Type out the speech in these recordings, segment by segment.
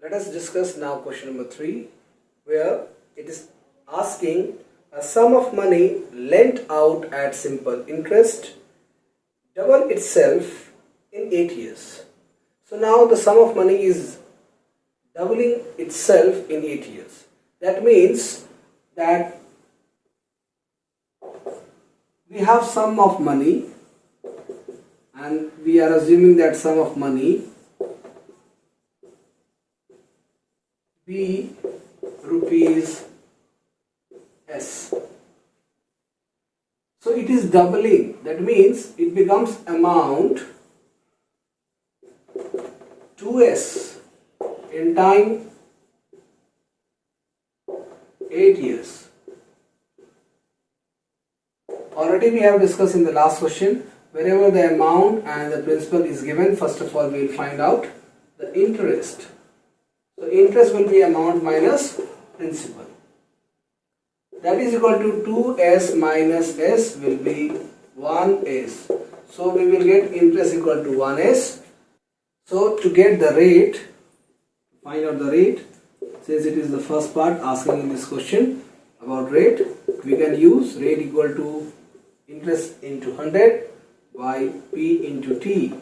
Let us discuss now question number 3, where it is asking a sum of money lent out at simple interest double itself in 8 years. So now the sum of money is doubling itself in 8 years. That means that we have sum of money and we are assuming that sum of money be rupees S. So it is doubling. That means it becomes amount 2S in time 8 years. Already we have discussed in the last question, wherever the amount and the principal is given, first of all we will find out the interest. So interest will be amount minus principal. That is equal to 2S minus S will be 1S. So we will get interest equal to 1S. So to get the rate, find out the rate, since it is the first part asking in this question about rate, we can use rate equal to interest into 100 by P into T,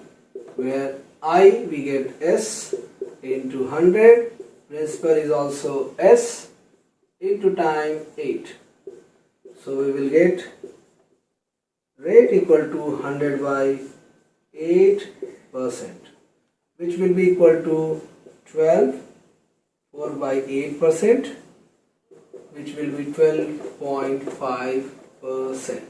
where I we get S into 100, principal is also S into time 8. So we will get rate equal to 100 by 8%, which will be equal to 12, 4 by 8%, which will be 12.5%.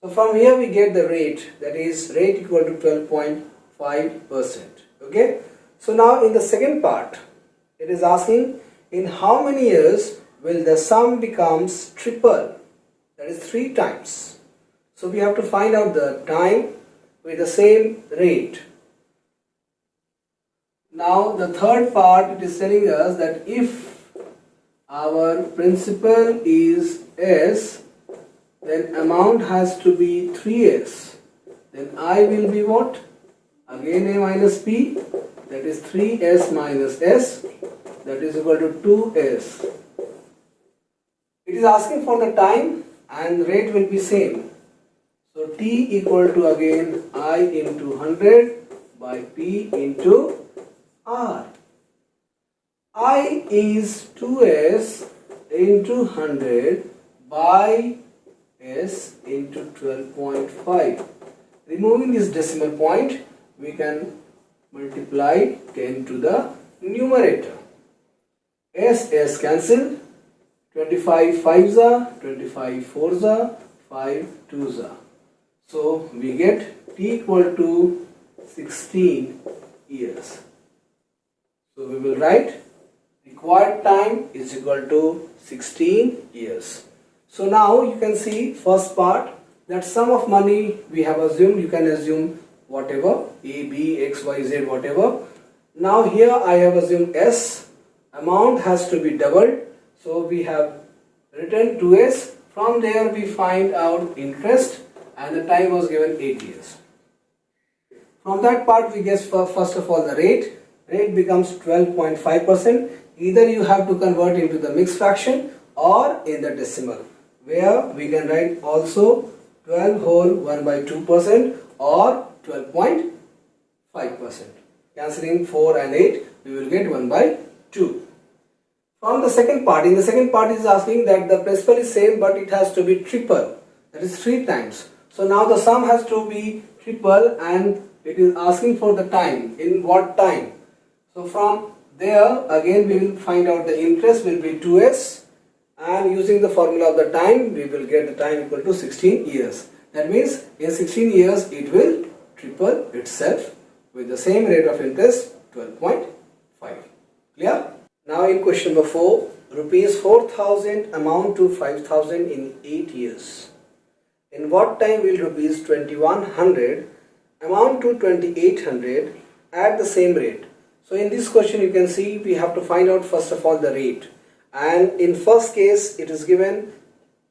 So from here we get the rate, that is rate equal to 12.5%. Okay. So now in the second part, it is asking in how many years will the sum becomes triple, that is 3 times. So we have to find out the time with the same rate. Now the third part, it is telling us that if our principal is S, then amount has to be 3S. Then I will be what? Again A minus P, that is 3S minus S, that is equal to 2S. It is asking for the time and rate will be same. So T equal to again I into 100 by P into R. I is 2S into 100 by S into 12.5. Removing this decimal point, we can multiply 10 to the numerator. S cancel, 25 5s are, 25 4s are, 5 2s are. So we get T equal to 16 years. So we will write required time is equal to 16 years. So now you can see first part, that sum of money we have assumed, you can assume whatever, A, B, X, Y, Z, whatever. Now here I have assumed S, amount has to be doubled. So we have written 2S, from there we find out interest and the time was given 8 years. From that part we guess first of all the rate. Rate becomes 12.5%. Either you have to convert into the mixed fraction or in the decimal, where we can write also 12 whole 1 by 2% or 12.5%. Cancelling 4 and 8, we will get 1 by 2. From the second part, in the second part it is asking that the principal is same but it has to be triple, that is 3 times. So now the sum has to be triple and it is asking for the time, in what time. So from there again we will find out the interest will be 2S, and using the formula of the time we will get the time equal to 16 years. That means in 16 years it will triple itself with the same rate of interest 12.5. Clear? Now in question number 4, rupees 4,000 amount to 5,000 in 8 years. In what time will rupees 2,100 amount to 2,800 at the same rate? So in this question you can see we have to find out first of all the rate, and in first case it is given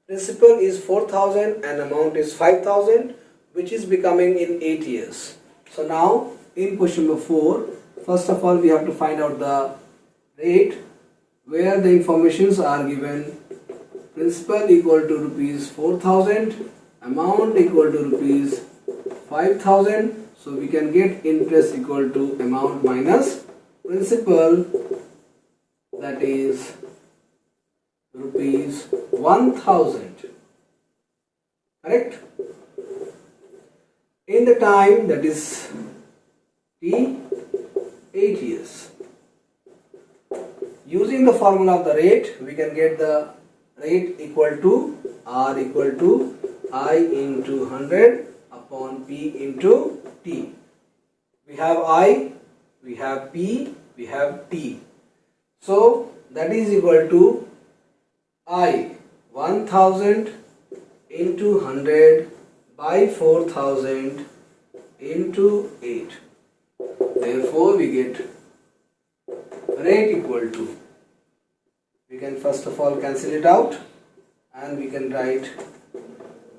principal is 4,000 and amount is 5,000, which is becoming in 8 years. So now in question number 4 First of all, we have to find out the rate where the informations are given. Principal equal to rupees 4,000, amount equal to rupees 5,000. So we can get interest equal to amount minus principal, that is rupees 1,000. Correct? In the time, that is T, 8 years. Using the formula of the rate, we can get the rate equal to R equal to I into 100 upon P into T. We have I, we have P, we have T. So that is equal to I 1000 into 100 by 4000 into 8. Therefore we get rate equal to, we can first of all cancel it out and we can write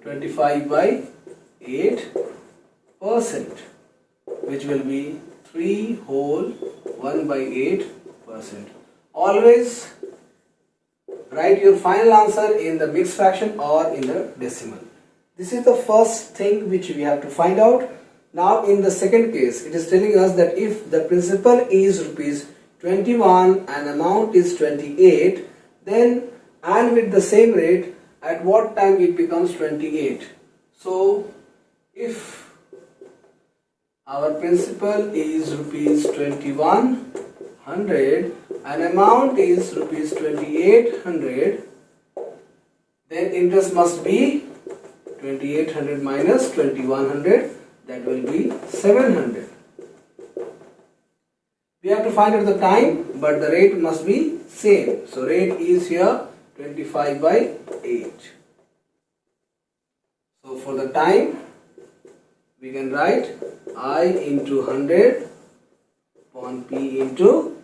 25 by 8%, which will be 3 whole 1 by 8%. Always write your final answer in the mixed fraction or in the decimal. This is the first thing which we have to find out. Now in the second case, it is telling us that if the principal is rupees 21 and amount is 28, then and with the same rate, at what time it becomes 28. So if our principal is rupees 2100 and amount is rupees 2800, then interest must be 2800 minus 2100, that will be 700. We have to find out the time, but the rate must be same. So rate is here 25 by 8. So for the time, we can write I into 100 upon P into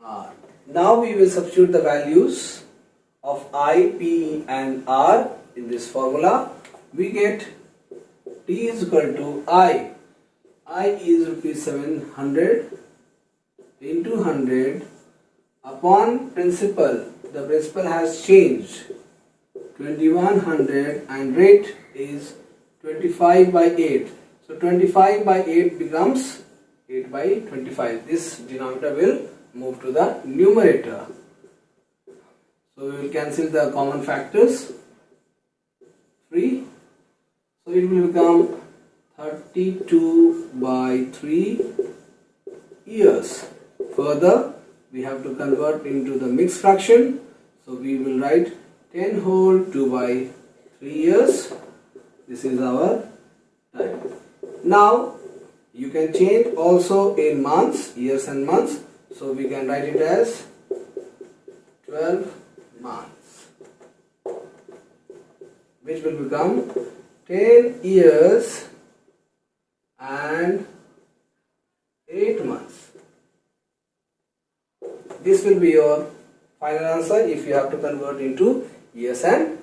R. Now we will substitute the values of I, P and R in this formula. We get T is equal to I. I is rupees 700 into 100 upon principal. The principal has changed 2100 and rate is 25 by 8. So 25 by 8 becomes 8 by 25. This denominator will move to the numerator. So we will cancel the common factors. 3. So it will become 32 by 3 years. Further, we have to convert into the mixed fraction. So we will write 10 whole 2 by 3 years. This is our time. Now you can change also in months, years and months. So we can write it as 12 months, which will become 10 years and 8 months. This will be your final answer if you have to convert into years and